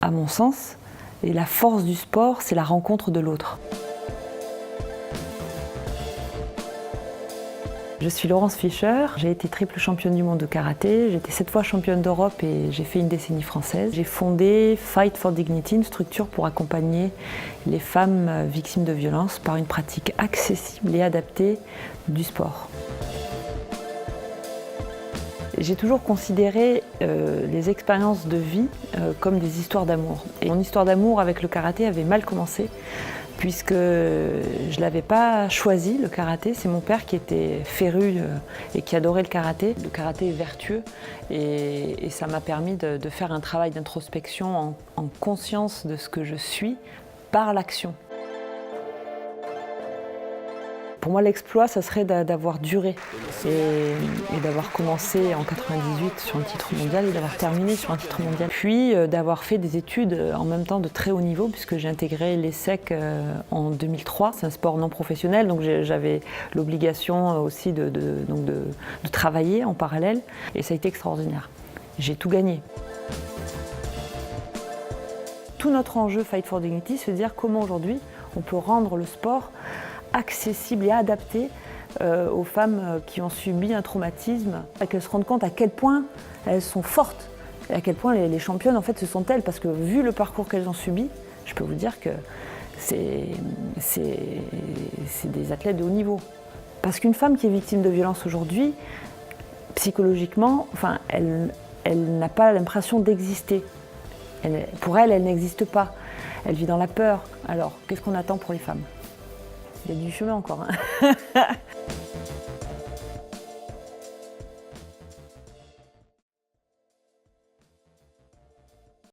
à mon sens, et la force du sport, c'est la rencontre de l'autre. Je suis Laurence Fischer, j'ai été triple championne du monde de karaté, j'ai été 7 fois championne d'Europe et j'ai fait une décennie française. J'ai fondé Fight for Dignity, une structure pour accompagner les femmes victimes de violences par une pratique accessible et adaptée du sport. J'ai toujours considéré les expériences de vie comme des histoires d'amour. Et mon histoire d'amour avec le karaté avait mal commencé, puisque je ne l'avais pas choisi, le karaté. C'est mon père qui était féru et qui adorait le karaté. Le karaté est vertueux et ça m'a permis de faire un travail d'introspection en conscience de ce que je suis par l'action. Pour moi, l'exploit, ça serait d'avoir duré et d'avoir commencé en 98 sur un titre mondial et d'avoir terminé sur un titre mondial. Puis d'avoir fait des études en même temps de très haut niveau, puisque j'ai intégré l'ESSEC en 2003. C'est un sport non professionnel, donc j'avais l'obligation aussi de travailler en parallèle. Et ça a été extraordinaire. J'ai tout gagné. Tout notre enjeu Fight for Dignity, c'est de dire comment aujourd'hui on peut rendre le sport accessible et adapté aux femmes qui ont subi un traumatisme, et qu'elles se rendent compte à quel point elles sont fortes et à quel point les championnes en fait ce sont elles, parce que vu le parcours qu'elles ont subi, je peux vous dire que c'est des athlètes de haut niveau. Parce qu'une femme qui est victime de violence aujourd'hui, psychologiquement, enfin, elle n'a pas l'impression d'exister. Pour elle, elle n'existe pas. Elle vit dans la peur. Alors, qu'est-ce qu'on attend pour les femmes ? Il y a du chemin encore.